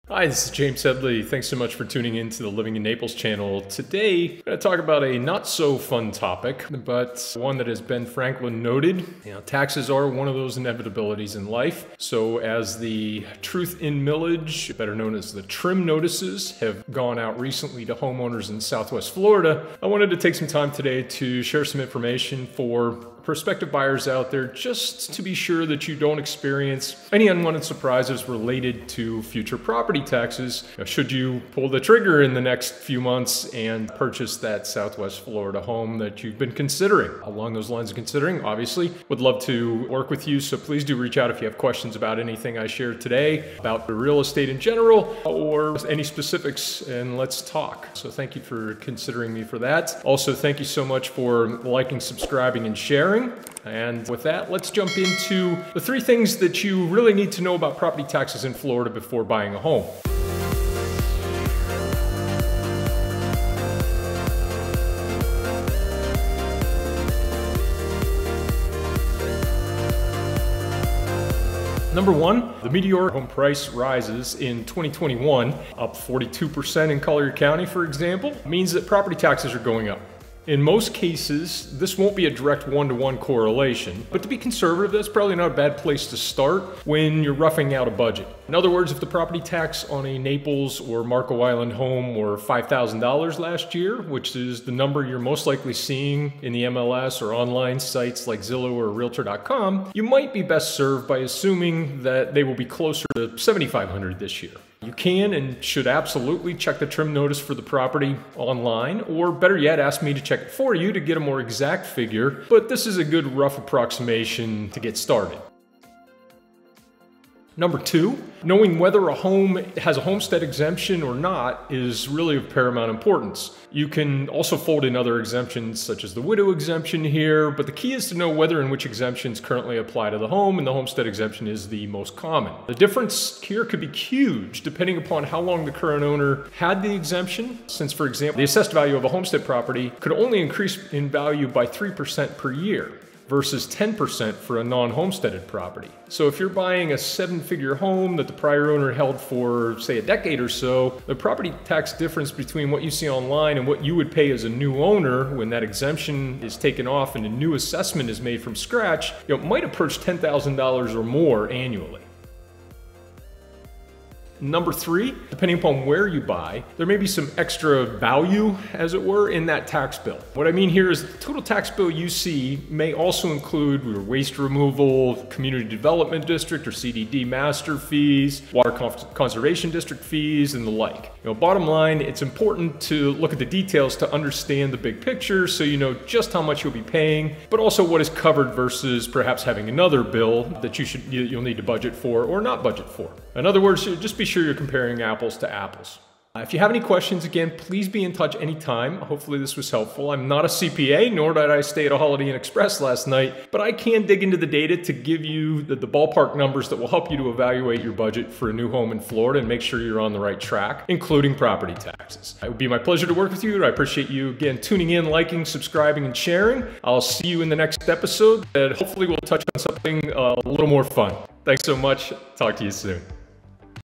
Hi, this is James Headley. Thanks so much for tuning in to the Living in Naples channel. Today, I'm going to talk about a not so fun topic, but one that has Ben Franklin noted. Taxes are one of those inevitabilities in life. So as the truth in millage, better known as the trim notices, have gone out recently to homeowners in Southwest Florida, I wanted to take some time today to share some information for prospective buyers out there, just to be sure that you don't experience any unwanted surprises related to future property taxes should you pull the trigger in the next few months and purchase that Southwest Florida home that you've been considering. Along those lines of considering, obviously, would love to work with you, so please do reach out if you have questions about anything I shared today, about the real estate in general, or any specifics, and let's talk. So thank you for considering me for that. Also, thank you so much for liking, subscribing, and sharing. And with that, let's jump into the 3 things that you really need to know about property taxes in Florida before buying a home. Number 1, the meteoric home price rises in 2021, up 42% in Collier County, for example, means that property taxes are going up. In most cases, this won't be a direct one-to-one correlation, but to be conservative, that's probably not a bad place to start when you're roughing out a budget. In other words, if the property tax on a Naples or Marco Island home were $5,000 last year, which is the number you're most likely seeing in the MLS or online sites like Zillow or Realtor.com, you might be best served by assuming that they will be closer to $7,500 this year. You can and should absolutely check the trim notice for the property online, or better yet, ask me to check it for you to get a more exact figure, but this is a good rough approximation to get started. Number 2, knowing whether a home has a homestead exemption or not is really of paramount importance. You can also fold in other exemptions such as the widow exemption here, but the key is to know whether and which exemptions currently apply to the home, and the homestead exemption is the most common. The difference here could be huge depending upon how long the current owner had the exemption, since, for example, the assessed value of a homestead property could only increase in value by 3% per year, versus 10% for a non-homesteaded property. So if you're buying a 7-figure home that the prior owner held for, say, a decade or so, the property tax difference between what you see online and what you would pay as a new owner when that exemption is taken off and a new assessment is made from scratch, might approach $10,000 or more annually. Number 3, depending upon where you buy, there may be some extra value, as it were, in that tax bill. What I mean here is the total tax bill you see may also include your waste removal, community development district or CDD master fees, water conservation district fees, and the like. Bottom line, it's important to look at the details to understand the big picture so you know just how much you'll be paying, but also what is covered versus perhaps having another bill that you'll need to budget for or not budget for. In other words, just be sure you're comparing apples to apples. If you have any questions, again, please be in touch anytime. Hopefully this was helpful. I'm not a CPA, nor did I stay at a Holiday Inn Express last night, but I can dig into the data to give you the ballpark numbers that will help you to evaluate your budget for a new home in Florida and make sure you're on the right track, including property taxes. It would be my pleasure to work with you. I appreciate you, again, tuning in, liking, subscribing, and sharing. I'll see you in the next episode that hopefully will touch on something a little more fun. Thanks so much. Talk to you soon.